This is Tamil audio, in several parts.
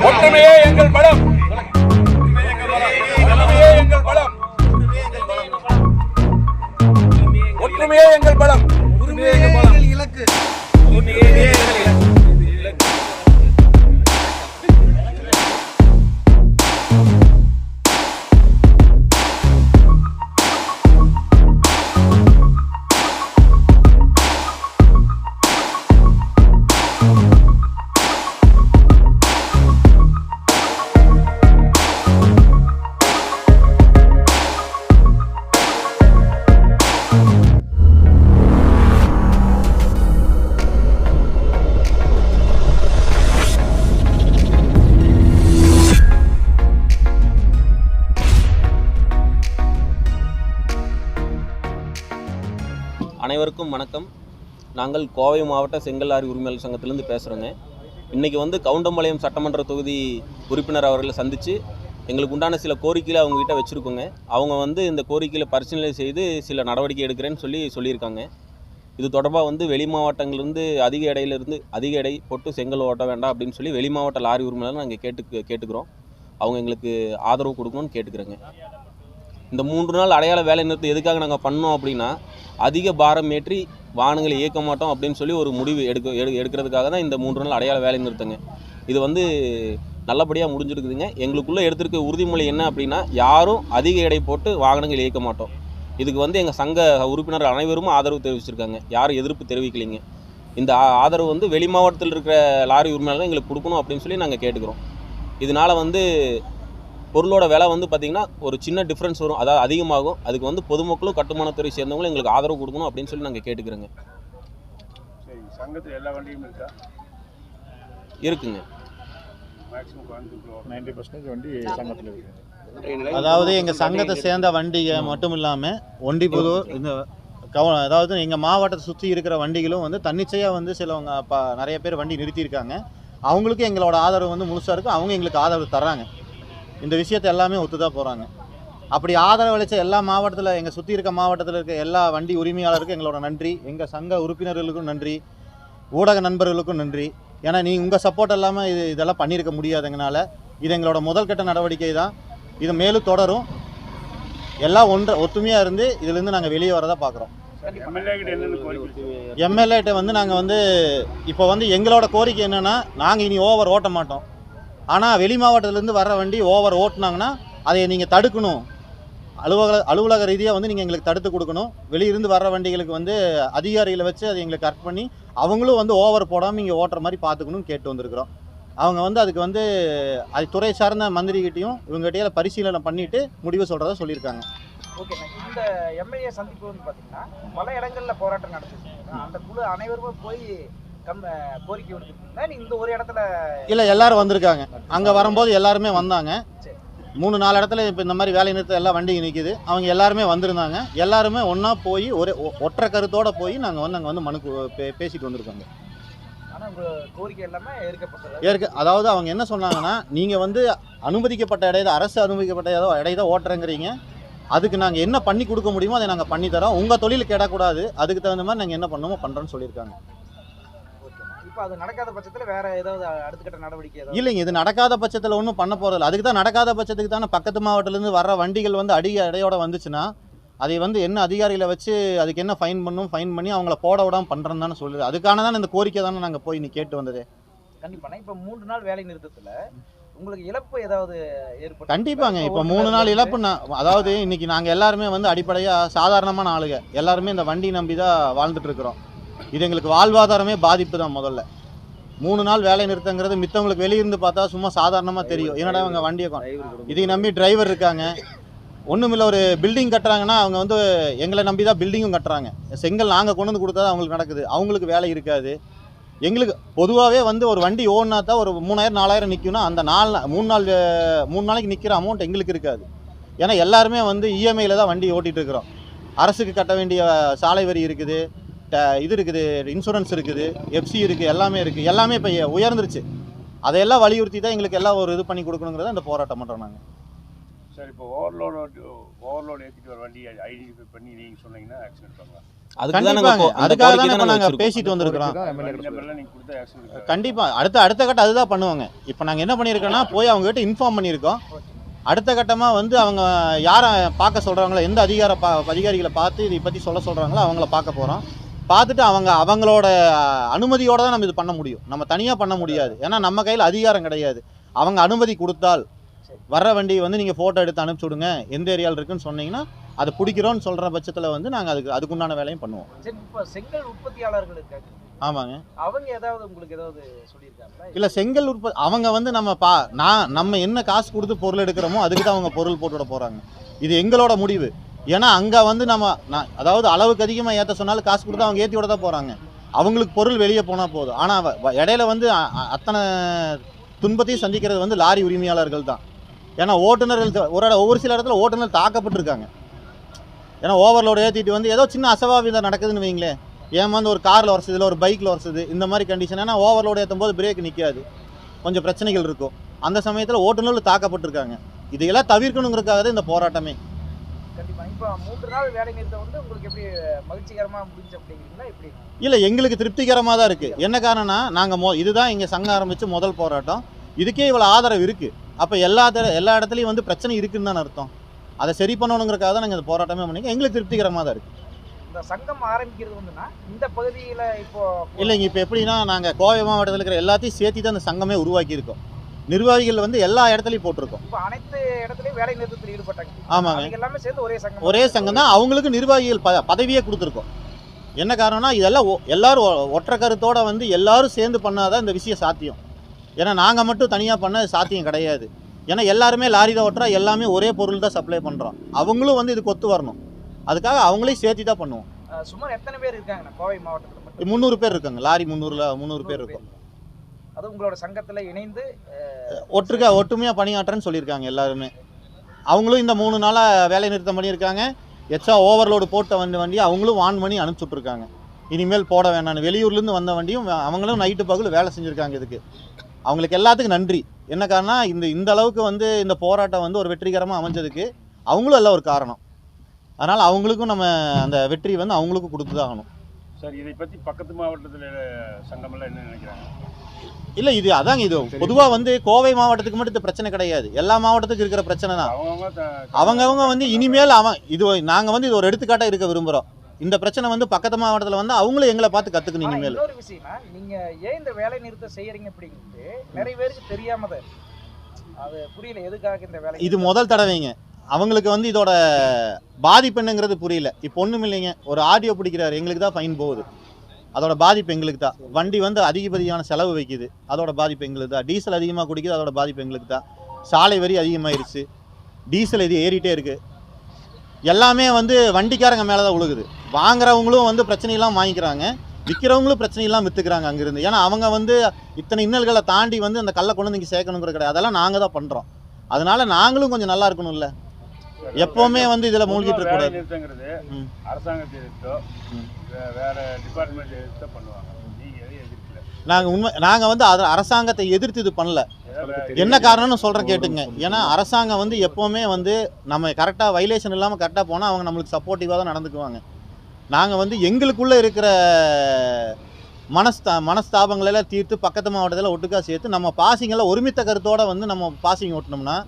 ஒற்றுமையே எங்கள் பலம். ஒற்றுமையே எங்கள் பலம். ஒற்றுமையே எங்கள் பலம். ஒற்றுமையே எங்கள் இலக்கு. அனைவருக்கும் வணக்கம். நாங்கள் கோவை மாவட்ட செங்கல் லாரி உரிமையாளர் சங்கத்திலேருந்து பேசுகிறோங்க. இன்றைக்கி கவுண்டம்பாளையம் சட்டமன்ற தொகுதி உறுப்பினர் அவர்களை சந்தித்து எங்களுக்கு உண்டான சில கோரிக்கைகளை அவங்ககிட்ட வச்சுருக்கோங்க. அவங்க இந்த கோரிக்கையில் பரிசீலனை செய்து சில நடவடிக்கை எடுக்கிறேன்னு சொல்லியிருக்காங்க. இது தொடர்பாக வெளி மாவட்டங்கள்லேருந்து அதிக எடை போட்டு செங்கல் ஓட்ட வேண்டாம் அப்படின்னு சொல்லி வெளி மாவட்ட லாரி உரிமையாளர் நாங்கள் கேட்டுக்கிறோம். அவங்க எங்களுக்கு ஆதரவு கொடுக்கணும்னு கேட்டுக்கிறோங்க. இந்த 3 நாள் அடையாள வேலை நிறுத்தம் எதுக்காக நாங்கள் பண்ணோம் அப்படின்னா, அதிக பாரம் ஏற்றி வாகனங்களை இயக்க மாட்டோம் அப்படின்னு சொல்லி ஒரு முடிவு எடுக்கிறதுக்காக தான் இந்த 3 நாள் அடையாள வேலை நிறுத்தங்க. இது நல்லபடியாக முடிஞ்சிருக்குதுங்க. எங்களுக்குள்ளே எடுத்திருக்க உறுதிமொழி என்ன அப்படின்னா, யாரும் அதிக எடை போட்டு வாகனங்கள் இயக்க மாட்டோம். இதுக்கு எங்கள் சங்க உறுப்பினர் அனைவரும் ஆதரவு தெரிவிச்சிருக்காங்க. யாரும் எதிர்ப்பு தெரிவிக்கலைங்க. இந்த ஆதரவு வெளி மாவட்டத்தில் இருக்கிற லாரி உரிமையாளர்கள் எங்களுக்கு கொடுக்கணும் அப்படின்னு சொல்லி நாங்கள் கேட்டுக்கிறோம். இதனால் பொருளோட விலை பார்த்திங்கன்னா ஒரு சின்ன டிஃப்ரென்ஸ் வரும், அதாவது அதிகமாகும். அதுக்கு பொதுமக்களும் கட்டுமானத்துறை சேர்ந்தவங்களும் எங்களுக்கு ஆதரவு கொடுக்கணும் அப்படின்னு சொல்லி நாங்கள் கேட்டுக்கிறோங்க. சரி, சங்கத்தில் எல்லா வண்டியும் இருக்கா? இருக்குங்க. மேக்ஸிமம் 90% வண்டி சங்கத்தில் இருக்குது. அதாவது எங்கள் சங்கத்தை சேர்ந்த வண்டிகை மட்டும் இல்லாமல் ஒண்டி பொது இந்த அதாவது எங்கள் மாவட்டத்தை சுற்றி இருக்கிற வண்டிகளும் தன்னிச்சையாக சிலவங்க நிறைய பேர் வண்டி நிறுத்தியிருக்காங்க. அவங்களுக்கும் எங்களோட ஆதரவு முழுசாக இருக்கும். அவங்க எங்களுக்கு ஆதரவு தர்றாங்க. இந்த விஷயத்தை எல்லாமே ஒத்து தான் போகிறாங்க. அப்படி ஆதரவு அளித்த எல்லா மாவட்டத்தில், எங்கள் சுற்றி இருக்க மாவட்டத்தில் இருக்க எல்லா வண்டி உரிமையாளருக்கும் எங்களோட நன்றி. எங்கள் சங்க உறுப்பினர்களுக்கும் நன்றி. ஊடக நண்பர்களுக்கும் நன்றி. ஏன்னா உங்கள் சப்போர்ட் இல்லாமல் இதெல்லாம் பண்ணியிருக்க முடியாதுங்கனால இது எங்களோட முதல் கட்ட நடவடிக்கை தான். இது மேலும் தொடரும். எல்லாம் ஒற்றுமையாக இருந்து இதிலேருந்து நாங்கள் வெளியே வரதான் பார்க்குறோம். எம்எல்ஏட்ட நாங்கள் இப்போ எங்களோட கோரிக்கை என்னென்னா, நாங்கள் இனி ஓவர் ஓட்ட மாட்டோம். ஆனால் வெளி மாவட்டத்திலேருந்து வர்ற வண்டி ஓவர் ஓட்டினாங்கன்னா அதை நீங்கள் தடுக்கணும். அலுவலக ரீதியாக நீங்கள் எங்களுக்கு தடுத்து கொடுக்கணும். வெளியிருந்து வர்ற வண்டிகளுக்கு அதிகாரிகளை வச்சு அதை எங்களுக்கு கரெக்ட் பண்ணி அவங்களும் ஓவர் போடாமல் இங்கே ஓட்டுற மாதிரி பார்த்துக்கணும்னு கேட்டு வந்திருக்கிறோம். அவங்க அதுக்கு அது துறை சார்ந்த மந்திரிகிட்டையும் இவங்ககிட்டயே பரிசீலனை பண்ணிவிட்டு முடிவு சொல்கிறதா சொல்லியிருக்காங்க. ஓகே, இந்த எம்எல்ஏ சந்திப்பு பார்த்தீங்கன்னா பல இடங்களில் போராட்டம் நடந்துச்சு. அந்த குழு அனைவரும் போய் கோரிக்கை விடுத்துருக்கீங்க. நீ இந்த ஒரு இடத்துல இல்லை, எல்லாரும் வந்திருக்காங்க. அங்கே வரும்போது எல்லாருமே வந்தாங்க. 3-4 இடத்துல இப்போ இந்த மாதிரி வேலை நிறுத்த எல்லா வண்டியும் நிற்கிது. அவங்க எல்லாருமே வந்திருந்தாங்க. எல்லாருமே ஒன்றா போய் ஒற்றை கருத்தோடு போய் நாங்கள் அங்கே மனு பேசிட்டு வந்திருக்காங்க. ஆனால் உங்கள் கோரிக்கை எல்லாமே ஏற்கப்பட்டது. அதாவது அவங்க என்ன சொன்னாங்கன்னா, நீங்கள் அனுமதிக்கப்பட்ட அரசு அனுமதிக்கப்பட்ட இடையதான் ஓட்டுறேங்கிறீங்க. அதுக்கு நாங்கள் என்ன பண்ணி கொடுக்க முடியுமோ அதை நாங்கள் பண்ணித்தரோம். உங்கள் தொழில் கேடக்கூடாது. அதுக்கு தகுந்த மாதிரி நாங்கள் என்ன பண்ணணுமோ பண்ணுறோன்னு சொல்லியிருக்காங்க. அது நடக்காத பட்சத்தில் வேற ஏதாவது அடுத்த கட்ட நடவடிக்கை இல்லைங்க. இது நடக்காத பட்சத்தில் ஒன்றும் பண்ண போகிறதில்ல. அதுக்கு தான் நடக்காத பட்சத்துக்கு தானே பக்கத்து மாவட்டத்திலேருந்து வர்ற வண்டிகள் அதிக எடையோட வந்துச்சுன்னா அதை என்ன அதிகாரிகளை வச்சு அதுக்கு என்ன ஃபைன் பண்ணி அவங்கள போட விடாமல் பண்ணுறேன்னு தானே சொல்லுது. அதுக்கான தானே இந்த கோரிக்கை தானே நாங்கள் போய் கேட்டு வந்தது. கண்டிப்பாக இப்போ 3 நாள் வேலை நிறுத்தத்தில் உங்களுக்கு இழப்பு ஏதாவது ஏற்படும்? கண்டிப்பாங்க. இப்போ 3 நாள் இழப்பு. அதாவது இன்னைக்கு நாங்கள் எல்லாருமே அடிப்படையாக சாதாரணமான ஆளுங்க எல்லாருமே இந்த வண்டி நம்பி தான் வாழ்ந்துட்டு இருக்கிறோம். இது எங்களுக்கு வாழ்வாதாரமே பாதிப்பு தான். முதல்ல 3 நாள் வேலை நிறுத்தங்கிறது மித்தவங்களுக்கு வெளியிருந்து பார்த்தா சும்மா சாதாரணமாக தெரியும். என்னடா அவங்க வண்டியை இதை நம்பி டிரைவர் இருக்காங்க. ஒன்றுமில்ல, ஒரு பில்டிங் கட்டுறாங்கன்னா அவங்க எங்களை நம்பி தான் பில்டிங்கும் கட்டுறாங்க. செங்கல் நாங்கள் கொண்டு வந்து கொடுத்தா அவங்களுக்கு நடக்குது. அவங்களுக்கு வேலை இருக்காது. எங்களுக்கு பொதுவாகவே ஒரு வண்டி ஓடினா தான் ஒரு 3000-4000 நிற்கும்னா அந்த 3 நாளைக்கு நிற்கிற அமௌண்ட் எங்களுக்கு இருக்காது. ஏன்னா எல்லாருமே இஎம்ஐயில் தான் வண்டி ஓட்டிகிட்டு இருக்கிறோம். அரசுக்கு கட்ட வேண்டிய சாலை வரி இருக்குது, இது இருக்குது, இன்சூரன்ஸ் இருக்குது, எஃப்சி இருக்குது, எல்லாமே இருக்குது. எல்லாமே இப்போ உயர்ந்துருச்சு. அதையெல்லாம் வலியுறுத்தி தான் எங்களுக்கு எல்லாம் ஒரு இது பண்ணி கொடுக்கணுங்கிறத இந்த போராட்டம் பண்ணுறோம் நாங்கள். சார், இப்போ ஓவர்லோடு ஏற்றிட்டு வர வண்டி ஐடென்டிஃபை பண்ணி நீங்கள் சொன்னீங்கன்னா ஆக்ஷன் எடுப்பாங்களா? அதுக்கு தான் கண்டிப்பாங்க, அதுக்காக தான் இப்போ நாங்கள் நாங்கள் பேசிட்டு வந்திருக்கிறோம். வண்டி நம்பர்லாம் நீங்கள் கொடுத்த ஆக்ஷன் இருக்கா? கண்டிப்பாக அடுத்த கட்டம் அதுதான் பண்ணுவாங்க. இப்போ நாங்கள் என்ன பண்ணியிருக்கோன்னா போய் அவங்ககிட்ட இன்ஃபார்ம் பண்ணியிருக்கோம். அடுத்த கட்டமாக வந்து அவங்க யாரை பார்க்க சொல்கிறாங்களோ, எந்த அதிகாரிகளை பார்த்து இதை பற்றி சொல்ல சொல்கிறாங்களோ அவங்கள பார்க்க போகிறோம். பார்த்துட்டு அவங்களோட அனுமதியோடு தான் நம்ம இது பண்ண முடியும். நம்ம தனியாக பண்ண முடியாது. ஏன்னா நம்ம கையில் அதிகாரம் கிடையாது. அவங்க அனுமதி கொடுத்தால் வர்ற வண்டியை வந்து நீங்கள் ஃபோட்டோ எடுத்து அனுப்பிச்சி விடுங்க, எந்த ஏரியாவில் இருக்குன்னு சொன்னீங்கன்னா அதை பிடிக்கிறோன்னு சொல்கிற பட்சத்தில் வந்து நாங்கள் அதுக்குண்டான வேலையும் பண்ணுவோம். சரி, இப்போ செங்கல் உற்பத்தியாளர்கள் இருக்காங்க, ஆமாங்க. அவங்க ஏதாவது உங்களுக்கு ஏதாவது சொல்லியிருக்காங்களா? இல்லை, செங்கல் அவங்க வந்து நம்ம என்ன காசு கொடுத்து பொருள் எடுக்கிறோமோ அதுக்கு தான் அவங்க பொருள் போட்டு விட போகிறாங்க. இது எங்களோட முடிவு. ஏன்னா அங்கே வந்து அதாவது அளவுக்கு அதிகமாக ஏற்ற சொன்னாலும் காசு கொடுத்து அவங்க ஏற்றி விட தான் போகிறாங்க. அவங்களுக்கு பொருள் வெளியே போனால் போதும். ஆனால் இடையில வந்து அத்தனை துன்பத்தையும் சந்திக்கிறது வந்து லாரி உரிமையாளர்கள் தான். ஏன்னா ஓட்டுநர்கள் ஒவ்வொரு சில இடத்துல ஓட்டுநர் தாக்கப்பட்டிருக்காங்க. ஏன்னா ஓவர்லோடு ஏற்றிட்டு வந்து ஏதோ சின்ன அசம்பாவிதம் நடக்குதுன்னு வைங்களேன், ஏமாந்து ஒரு காரில் வரசுது, இல்லை ஒரு பைக்கில் வரசுது, இந்த மாதிரி கண்டிஷன். ஏன்னா ஓவர்லோடு ஏற்றும் போது பிரேக் நிற்காது, கொஞ்சம் பிரச்சனைகள் இருக்கும். அந்த சமயத்தில் ஓட்டுநர்கள் தாக்கப்பட்டிருக்காங்க. இதையெல்லாம் தவிர்க்கணுங்கிறதுக்காக தான் இந்த போராட்டமே. கண்டிப்பா. இப்போ 3 நாள் வேலை நிறுத்தம் வந்து உங்களுக்கு எப்படி மகிழ்ச்சிகரமாக முடிஞ்சு அப்படிங்கிறீங்களா எப்படி? இல்லை, எங்களுக்கு திருப்திகரமாக தான் இருக்குது. என்ன காரணம்னா நாங்கள் இதுதான் இங்கே சங்கம் ஆரம்பித்து முதல் போராட்டம். இதுக்கே இவ்வளோ ஆதரவு இருக்குது. அப்போ எல்லா இடத்துலையும் வந்து பிரச்சனை இருக்குன்னு தான் அர்த்தம். அதை சரி பண்ணணுங்கிறக்காக தான் நாங்கள் இந்த போராட்டமே பண்ணிங்க. எங்களுக்கு திருப்திகரமாக தான் இருக்குது. இந்த சங்கம் ஆரம்பிக்கிறது வந்துன்னா இந்த பகுதியில் இப்போ இல்லைங்க, இப்போ எப்படின்னா நாங்கள் கோவை மாவட்டத்தில் இருக்கிற எல்லாத்தையும் சேர்த்து தான் இந்த சங்கமே உருவாக்கியிருக்கோம். நிர்வாகிகள் வந்து எல்லா இடத்துலையும் போட்டிருக்கோம். இப்போ அனைத்து இடத்துலையும் வேலை நிறுத்தத்தில் ஈடுபட்டாங்க. ஆமாங்க, எல்லாமே சேர்ந்து ஒரே சங்கம் தான். அவங்களுக்கு நிர்வாகிகள் பதவியே கொடுத்துருக்கோம். என்ன காரணம்னா இதெல்லாம் எல்லாரும் ஒற்றை கருத்தோடு வந்து எல்லாரும் சேர்ந்து பண்ணாதான் இந்த விஷயம் சாத்தியம். ஏன்னா நாங்கள் மட்டும் தனியாக பண்ண சாத்தியம் கிடையாது. ஏன்னா எல்லாருமே லாரி தான் ஓட்டுறா, எல்லாமே ஒரே பொருள் தான் சப்ளை பண்ணுறோம். அவங்களும் வந்து இதுக்கு ஒத்து வரணும். அதுக்காக அவங்களையும் சேர்த்து தான் பண்ணுவோம். சுமார் எத்தனை பேர் இருக்காங்க கோவை மாவட்டத்தில்? 300 பேர் இருக்காங்க. லாரி 300 பேர் இருக்கும். அது உங்களோட சங்கத்தில் இணைந்து ஒற்றுமையாக பணியாற்றுறேன்னு சொல்லியிருக்காங்க எல்லாருமே. அவங்களும் இந்த 3 நாளாக வேலை நிறுத்தம் பண்ணியிருக்காங்க. எக்ஸ்ட்ரா ஓவர்லோடு போட்ட வண்டி அவங்களும் வான் பண்ணி அனுப்பிச்சுட்ருக்காங்க. இனிமேல் போட வேணான்னு. வெளியூர்லேருந்து வந்த வண்டியும் அவங்களும் நைட்டு பகல் வேலை செஞ்சுருக்காங்க. இதுக்கு அவங்களுக்கு எல்லாத்துக்கும் நன்றி. என்ன காரணம், இந்த அளவுக்கு வந்து இந்த போராட்டம் வந்து ஒரு வெற்றிகரமாக அமைஞ்சதுக்கு அவங்களும் எல்லாம் ஒரு காரணம். அதனால் அவங்களுக்கும் நம்ம அந்த வெற்றி வந்து அவங்களுக்கும் கொடுத்து தான் ஆகணும். சார், இதை பற்றி பக்கத்து மாவட்டத்தில் சங்கமெல்லாம் என்ன நினைக்கிறாங்க? இல்லை, இது பொதுவாக வந்து கோவை மாவட்டத்துக்கு மட்டும் இந்த பிரச்சனை கிடையாது. எல்லா மாவட்டத்துக்கும் இருக்கிற பிரச்சனை தான். அவங்கவுங்க வந்து இனிமேல் நாங்கள் வந்து இது ஒரு எடுத்துக்காட்டாக இருக்க விரும்புகிறோம். இந்த பிரச்சனை வந்து பக்கத்து மாவட்டத்தில் வந்து அவங்களும் எங்களை பார்த்து கற்றுக்கணும். இனிமேல் இன்னொரு விஷயம்னா, நீங்கள் ஏன் இந்த வேலை நிறுத்தம் செய்கிறீங்க அப்படிங்கிறது நிறைய பேருக்கு தெரியாம தான் அது புரியல. எதுக்காக இந்த வேலை? இது முதல் தடவைங்க. அவங்களுக்கு வந்து இதோட பாதிப்பு என்னங்கிறது புரியல. இப்போ ஒன்றும் இல்லைங்க, ஒரு ஆடியோ பிடிக்கிறாரு, எங்களுக்கு தான் ஃபைன் போகுது. அதோட பாதிப்பு எங்களுக்கு தான். வண்டி வந்து அதிகப்படியான செலவு வைக்குது, அதோட பாதிப்பு எங்களுக்கு தான். டீசல் அதிகமாக குடிக்குது, அதோட பாதிப்பு எங்களுக்கு தான். சாலை வரி அதிகமாகிருச்சு, டீசல் இது ஏறிட்டே இருக்குது. எல்லாமே வந்து வண்டிக்காரங்க மேலே தான் உழுகுது. வாங்குறவங்களும் வந்து பிரச்சனையெல்லாம் வாங்கிக்கிறாங்க, விற்கிறவங்களும் பிரச்சனையெல்லாம் விற்றுக்கிறாங்க அங்கேருந்து. ஏன்னா அவங்க வந்து இத்தனை இன்னல்களை தாண்டி வந்து அந்த கல்லை கொண்டு வந்து இங்கே சேர்க்கணுங்கிற கிடையாது. அதெல்லாம் நாங்கள் தான் பண்ணுறோம். அதனால நாங்களும் கொஞ்சம் நல்லா இருக்கணும்ல. எப்பவுமே வந்து இதில் மூழ்கிட்டு இருக்கக்கூடாது. அரசாங்கத்தை எதிர்த்தோ வேற டிபார்ட்மெண்ட் எதிர்த்தோ பண்ணுவாங்க. நீங்கள் எதையும் எதிர்க்கல. நாங்கள் வந்து அரசாங்கத்தை எதிர்த்து இது பண்ணல. என்ன காரணம்னு சொல்கிறேன் கேட்டுங்க. ஏன்னா அரசாங்கம் வந்து எப்போவுமே வந்து நம்ம கரெக்டாக வைலேஷன் இல்லாமல் கரெக்டாக போனால் அவங்க நம்மளுக்கு சப்போர்ட்டிவாக தான் நடந்துக்குவாங்க. நாங்கள் வந்து எங்களுக்குள்ளே இருக்கிற மனஸ்தாபங்களெல்லாம் தீர்த்து பக்கத்து மாவட்டத்தில் ஒட்டுக்கா சேர்த்து நம்ம பாசிங்கெல்லாம் ஒருமித்த கருத்தோடு வந்து நம்ம பாசிங் ஓட்டினோம்னா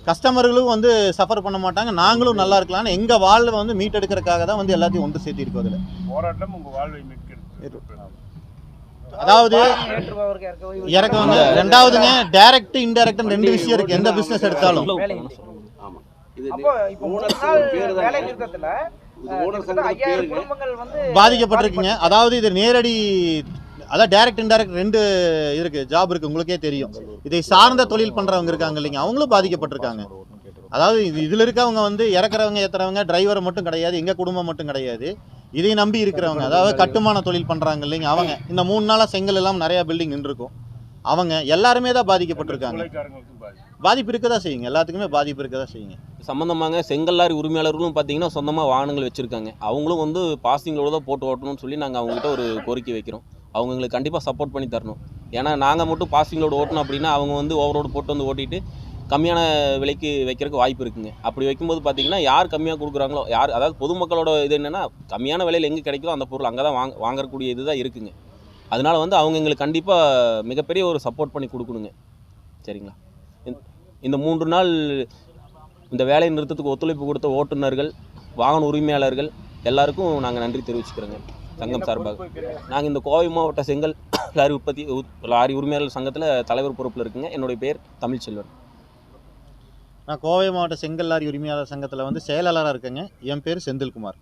கஸ்டமர்களும் வந்து சஃபர் பண்ண மாட்டாங்க, நாங்களும் நல்லா இருக்கலாம்னு எங்கள் வாழ்வை வந்து மீட்டெடுக்கிறதுக்காக தான் வந்து எல்லாத்தையும் ஒன்று சேர்த்திருக்கோம். அதில் போராட்டம் உங்கள் வாழ்வை மீட்கிறது. அதாவது இறக்குவாங்க. ரெண்டாவதுங்க டைரக்ட் இன்டைரக்ட் 2 விஷயம் இருக்குது எந்த பிஸ்னஸ் எடுத்தாலும். பாதிக்கப்பட்டிருக்கீங்க. அதாவது இது நேரடி, அதான் டைரக்ட் இன்டைரக்ட் 2 இருக்குது, ஜாப் இருக்குது, உங்களுக்கே தெரியும். இதை சார்ந்த தொழில் பண்ணுறவங்க இருக்காங்க இல்லைங்க, அவங்களும் பாதிக்கப்பட்டிருக்காங்க. அதாவது இதில் இருக்கவங்க வந்து இறக்குறவங்க ஏற்றுறவங்க டிரைவரை மட்டும் கிடையாது, எங்கள் குடும்பம் மட்டும் கிடையாது, இதை நம்பி இருக்கிறவங்க. அதாவது கட்டுமான தொழில் பண்ணுறாங்க இல்லைங்க, அவங்க இந்த 3 நாளாக செங்கல் எல்லாம் நிறையா பில்டிங் நின்றுருக்கும். அவங்க எல்லாருமே தான் பாதிக்கப்பட்டிருக்காங்க. பாதிப்பு இருக்க தான் செய்யுங்க, எல்லாத்துக்குமே பாதிப்பு இருக்க தான் செய்யுங்க. சம்மந்தமாக செங்கல் லாரி உரிமையாளர்களும் பார்த்தீங்கன்னா சொந்தமாக வாகனங்கள் வச்சுருக்காங்க. அவங்களும் வந்து பாசிங்களோட தான் போட்டு ஓட்டணும்னு சொல்லி நாங்கள் அவங்ககிட்ட ஒரு கோரிக்கை வைக்கிறோம். அவங்க எங்களுக்கு கண்டிப்பாக சப்போர்ட் பண்ணி தரணும். ஏன்னா நாங்கள் மட்டும் பாசிங்களோட ஓட்டணும் அப்படின்னா அவங்க வந்து ஓவரோடு போட்டு வந்து ஓட்டிட்டு கம்மியான விலைக்கு வைக்கிறதுக்கு வாய்ப்பு இருக்குங்க. அப்படி வைக்கும்போது பார்த்தீங்கன்னா யார் கம்மியாக கொடுக்குறாங்களோ, யார் அதாவது பொதுமக்களோட இது என்னென்னா கம்மியான விலையில் எங்கே கிடைக்குதோ அந்த பொருள் அங்கே தான் வாங்கக்கூடிய இது தான் இருக்குங்க. அதனால வந்து அவங்க எங்களுக்கு கண்டிப்பாக மிகப்பெரிய ஒரு சப்போர்ட் பண்ணி கொடுக்கணுங்க. சரிங்களா? இந்த 3 நாள் இந்த வேலை நிறுத்தத்துக்கு ஒத்துழைப்பு கொடுத்த ஓட்டுநர்கள், வாகன உரிமையாளர்கள் எல்லாருக்கும் நாங்கள் நன்றி தெரிவிச்சுக்கிறோங்க சங்கம் சார்பாக. நாங்கள் இந்த கோவை மாவட்ட செங்கல் லாரி உரிமையாளர் சங்கத்தில் தலைவர் பொறுப்பில் இருக்குங்க. என்னுடைய பேர் தமிழ்ச்செல்வன். நான் கோவை மாவட்ட செங்கல் லாரி உரிமையாளர் சங்கத்தில் வந்து செயலாளராக இருக்கேங்க. என் பேர் செந்தில்குமார்.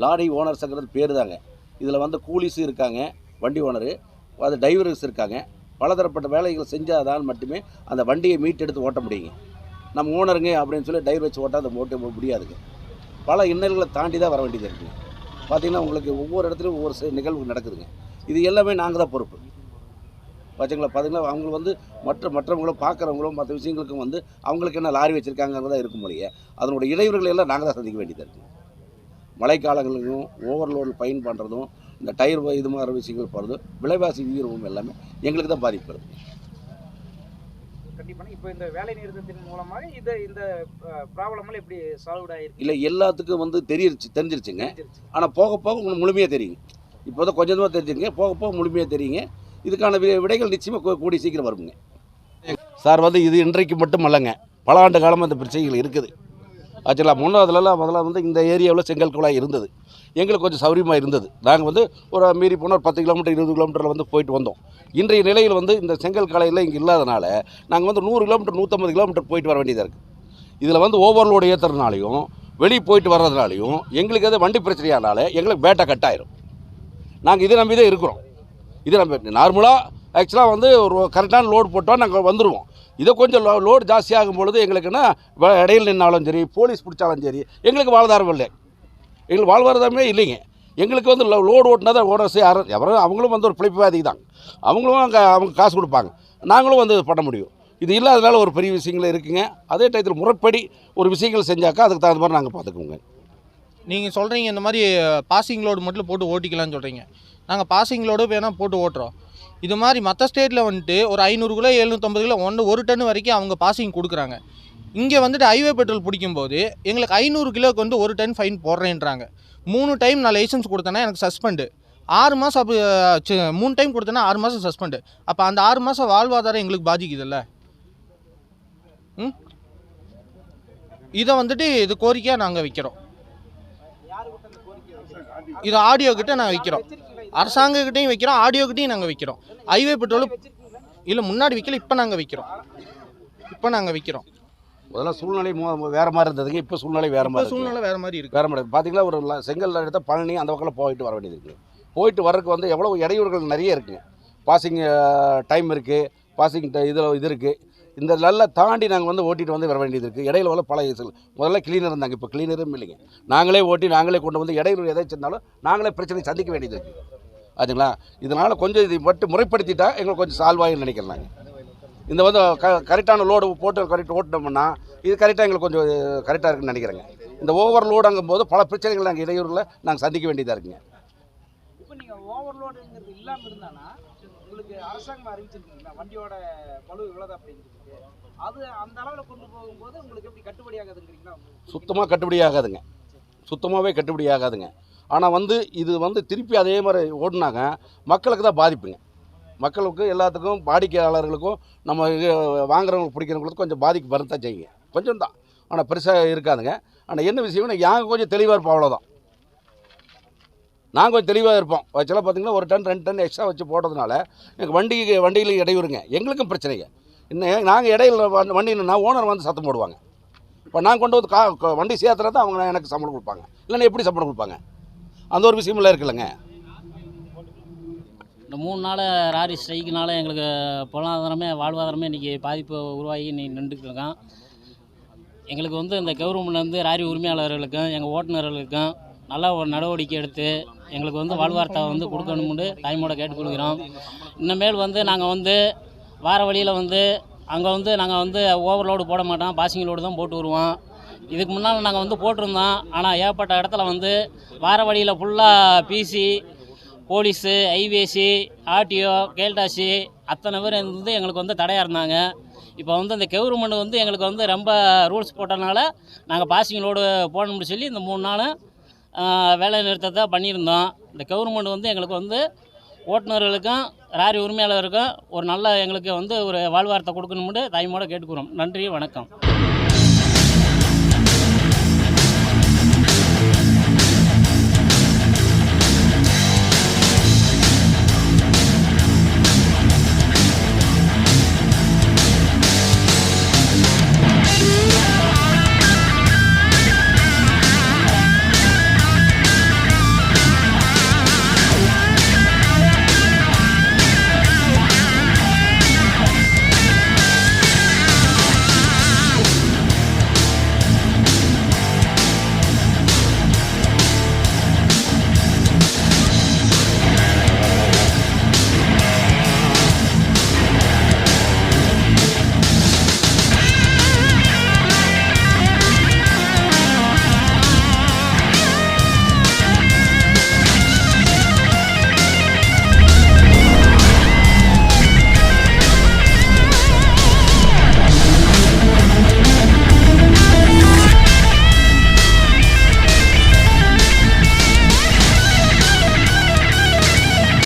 லாரி ஓனர் சங்கத்து பேர் தாங்க. இதில் வந்து கூலிஸு இருக்காங்க, வண்டி ஓனரு, அது டிரைவர்ஸ் இருக்காங்க. பலதரப்பட்ட வேலைகள் செஞ்சால் தான் மட்டுமே அந்த வண்டியை மீட்டெடுத்து ஓட்ட முடியுங்க. நம்ம ஓனருங்க அப்படின்னு சொல்லி டிரைவர் வச்சு ஓட்ட அந்த ஓட்ட முடியாதுங்க. பல இன்னல்களை தாண்டி தான் வர வேண்டியது இருக்குங்க. பார்த்திங்கன்னா உங்களுக்கு ஒவ்வொரு இடத்துலையும் ஒவ்வொரு நிகழ்வு நடக்குதுங்க. இது எல்லாமே நாங்கள் தான் பொறுப்பு. பார்த்தீங்களா அவங்க வந்து மற்றவங்களும் பார்க்குறவங்களும் மற்ற விஷயங்களுக்கும் வந்து அவங்களுக்கு என்ன லாரி வச்சுருக்காங்கிறதா இருக்கும் போலயே அதனுடைய இடையூறுகளை எல்லாம் நாங்கள் தான் சந்திக்க வேண்டியதாக இருக்குங்க. மழைக்காலங்களுக்கும் ஓவர்லோடில் பயன் பண்ணுறதும், இந்த டயர் இது மாதிரி விஷயங்கள் போகிறதும், விலைவாசி உயர்வும் எல்லாமே எங்களுக்கு தான் பாதிப்பு. கண்டிப்பாக இப்போ இந்த வேலை நிறுத்தத்தின் மூலமாக இந்த ப்ராப்ளம்லாம் எப்படி சால்வ் ஆகிருக்கு? இல்லை, எல்லாத்துக்கும் வந்து தெரிஞ்சிருச்சுங்க. ஆனால் போக போக உங்களுக்கு முழுமையாக தெரியுங்க. இப்போ தான் கொஞ்சமாக தெரிஞ்சுங்க, போக போக முழுமையாக தெரியுங்க. இதுக்கான விடைகள் நிச்சயமாக கூடி சீக்கிரம் வருங்க சார். வந்து இது இன்றைக்கு மட்டும் அல்லங்க, பல ஆண்டு காலமாக இந்த பிரச்சனைகள் இருக்குது. ஆச்சுங்களா? முதல்ல வந்து இந்த ஏரியாவில் செங்கல் குழாய் இருந்தது. எங்களுக்கு கொஞ்சம் சௌரியமாக இருந்தது. நாங்கள் வந்து ஒரு மீறி போனால் 10 கிலோமீட்டர் 20 கிலோமீட்டரில் வந்து போயிட்டு வந்தோம். இன்றைய நிலையில் வந்து இந்த செங்கல் குழாயில் இங்கே இல்லாதனால நாங்கள் வந்து 100 கிலோமீட்டர் 150 கிலோமீட்டர் போயிட்டு வர வேண்டியதாக இருக்குது. இதில் வந்து ஓவர்லோடு ஏற்றுறதுனாலையும் வெளியே போயிட்டு வர்றதுனாலையும் எங்களுக்கு அது வண்டி பிரச்சனையானால எங்களுக்கு பேட்டா கட் ஆயிரும். நாங்கள் இதை நம்பி தான் இருக்கிறோம். இது நம்ம நார்மலாக ஆக்சுவலாக வந்து ஒரு கரெக்டான லோடு போட்டால் நாங்கள் வந்துடுவோம். இதை கொஞ்சம் லோடு ஜாஸ்தியாகும் பொழுது எங்களுக்குன்னா இடையில் நின்னாலும் சரி, போலீஸ் பிடிச்சாலும் சரி, எங்களுக்கு வாழ்வாதாரம் இல்லை. எங்களுக்கு வாழ்வாதாரமே இல்லைங்க. எங்களுக்கு வந்து லோடு ஓட்டினா தான் ஓனர்ஸ் யாரும் அவங்களும் வந்து ஒரு பிழைப்புவாதி தான். அவங்களும் அவங்க காசு கொடுப்பாங்க, நாங்களும் வந்து பண்ண முடியும். இது இல்லாதனால ஒரு பெரிய விஷயங்கள் இருக்குங்க. அதே டயத்தில் முறைப்படி ஒரு விஷயங்கள் செஞ்சாக்கா அதுக்கு தகுந்த மாதிரி நாங்கள் பார்த்துக்குவோங்க. நீங்கள் சொல்கிறீங்க இந்த மாதிரி பாசிங் லோடு மட்டும் போட்டு ஓட்டிக்கலாம்னு சொல்கிறீங்க. நாங்கள் பாசிங் லோடு வேணால் போட்டு ஓட்டுறோம். இது மாதிரி மற்ற ஸ்டேட்டில் வந்துட்டு ஒரு 500 கிலோ 750 கிலோ 1 டன் வரைக்கும் அவங்க பாசிங் கொடுக்குறாங்க. இங்கே வந்துட்டு ஹைவே பெட்ரோல் பிடிக்கும்போது எங்களுக்கு 500 கிலோவுக்கு வந்து 1 டன் ஃபைன் போடுறேன்றாங்க. 3 டைம் நான் லைசன்ஸ் கொடுத்தேன்னா எனக்கு சஸ்பெண்டு. 6 மாதம் அப்போ 3 டைம் கொடுத்தேன்னா 6 மாதம் சஸ்பெண்டு. அப்போ அந்த 6 மாதம் வாழ்வாதாரம் எங்களுக்கு பாதிக்குதுல்ல. இதை வந்துட்டு இது கோரிக்கையாக நாங்கள் வைக்கிறோம். இது ஆடியோ கிட்ட நாங்கள் வைக்கிறோம், அரசாங்கக்கிட்டையும் வைக்கிறோம், ஆடியோக்கிட்டையும் நாங்கள் வைக்கிறோம். ஹைவே பெட்ரோல் இல்லை முன்னாடி வைக்கல, இப்போ நாங்கள் வைக்கிறோம். முதல்ல சூழ்நிலை வேறு மாதிரி இருந்ததுங்க. இப்போ சூழ்நிலை வேறு மாதிரி இருக்குது. வேறு மாதிரி பார்த்தீங்களா, ஒரு செங்கல் எடுத்தால் பழனி அந்த பக்கம் போயிட்டு வர வேண்டியது இருக்குது. போயிட்டு வர்றதுக்கு வந்து எவ்வளோ இடையூறுகள் நிறைய இருக்குங்க. பாசிங் டைம் இருக்குது, பாசிங் இது இருக்குது. இந்த நல்லா தாண்டி நாங்கள் வந்து ஓட்டிகிட்டு வந்து வர வேண்டியது இருக்குது. இடையில வர பல முதல்ல கிளீனர் இருந்தாங்க, இப்போ கிளீனரும் இல்லைங்க. நாங்களே ஓட்டி நாங்களே கொண்டு வந்து இடையூறு எதாச்சும் இருந்தாலும் நாங்களே பிரச்சனை சந்திக்க வேண்டியது இருக்குது. ஆச்சுங்களா? இதனால் கொஞ்சம் இது மட்டும் முறைப்படுத்திட்டா எங்களுக்கு கொஞ்சம் சால்வ் ஆகி நினைக்கிறாங்க. இந்த வந்து கரெக்டான லோடு போட்டு கரெக்டாக ஓட்டினோம்னா இது கரெக்டாக எங்களுக்கு கொஞ்சம் கரெக்டாக இருக்குன்னு நினைக்கிறேங்க. இந்த ஓவர் லோடுங்கும் போது பல பிரச்சனைகள் நாங்கள் இடையூறில் நாங்கள் சந்திக்க வேண்டியதாக இருக்குங்க. இப்போ நீங்கள் ஓவர்லோடுங்கிறது இல்லாமல் இருந்தானா உங்களுக்கு அரசாங்கம் அறிவிச்சிருக்கீங்களா வண்டியோட பளு இவ்வளோது அப்படின்னு சொல்லிட்டு, அது அந்த அளவில் கொண்டு போகும்போது உங்களுக்கு எப்படி கட்டுப்படி ஆகாதுங்கிறீங்களா? சுத்தமாக கட்டுப்படி ஆகாதுங்க, சுத்தமாகவே கட்டுப்படி ஆகாதுங்க. ஆனால் வந்து இது வந்து திருப்பி அதே மாதிரி ஓடினாங்க மக்களுக்கு தான் பாதிப்புங்க. மக்களுக்கு எல்லாத்துக்கும் வாடிக்கையாளர்களுக்கும் நம்ம வாங்குறவங்களுக்கு பிடிக்கிறவங்களுக்கு கொஞ்சம் பாதிப்பு வரத்தான் செய்யுங்க, கொஞ்சம் தான். ஆனால் பெருசாக இருக்காதுங்க. ஆனால் என்ன விஷயம்னா நாங்கள் கொஞ்சம் தெளிவாக இருப்போம், அவ்வளோதான். நாங்கள் கொஞ்சம் தெளிவாக இருப்போம். ஆக்சுவலாக பார்த்திங்கன்னா 1 டன் 2 டன் எக்ஸ்ட்ரா வச்சு போட்டதுனால எங்கள் வண்டியில் இடையூறுங்க, எங்களுக்கும் பிரச்சனைங்க. இன்னும் நாங்கள் இடையில வண்டினா ஓனர் வந்து சத்தம் போடுவாங்க. இப்போ நான் கொண்டு வந்து வண்டி சேர்த்துறத அவங்க எனக்கு சம்பளம் கொடுப்பாங்க, இல்லைன்னா எப்படி சம்பளம் கொடுப்பாங்க? அந்த ஒரு விஷயமெல்லாம் இருக்குல்லங்க. இந்த 3 நாள் லாரி ஸ்ட்ரைக்குனால எங்களுக்கு பொருளாதாரமே வாழ்வாதாரமே இன்றைக்கி பாதிப்பு உருவாகி நின்றுட்டுருக்கோம். எங்களுக்கு வந்து இந்த கவர்மெண்ட்லேருந்து லாரி உரிமையாளர்களுக்கும் எங்கள் ஓட்டுநர்களுக்கும் நல்ல ஒரு நடவடிக்கை எடுத்து எங்களுக்கு வந்து வாழ்வாதாரத்தை வந்து கொடுக்கணும்னு தாய்மோட கேட்டுக்கொள்கிறோம். இனிமேல் வந்து நாங்கள் வந்து வார வழியில் வந்து அங்கே வந்து நாங்கள் வந்து ஓவர்லோடு போட மாட்டோம், பாசிங் லோடு தான் போட்டு வருவோம். இதுக்கு முன்னால் நாங்கள் வந்து போட்டிருந்தோம். ஆனால் ஏற்பட்ட இடத்துல வந்து வார வழியில் ஃபுல்லாக பிசி, போலீஸு, ஐவேசி, ஆர்டிஓ, கேல்டாசி அத்தனை பேர் வந்து எங்களுக்கு வந்து தடையாக இருந்தாங்க. இப்போ வந்து இந்த கவர்மெண்ட் வந்து எங்களுக்கு வந்து ரொம்ப ரூல்ஸ் போட்டனால நாங்கள் பாசிங் லோடு போடணும்னு சொல்லி இந்த 3 நாள் வேலை நிறுத்தத்தை பண்ணியிருந்தோம். இந்த கவர்மெண்ட் வந்து எங்களுக்கு வந்து ஓட்டுநர்களுக்கும் லாரி உரிமையாளருக்கும் ஒரு நல்ல எங்களுக்கு வந்து ஒரு வாழ்வாரத்தை கொடுக்கணும்னு தாய்மோட கேட்டுக்கிறோம். நன்றி, வணக்கம்.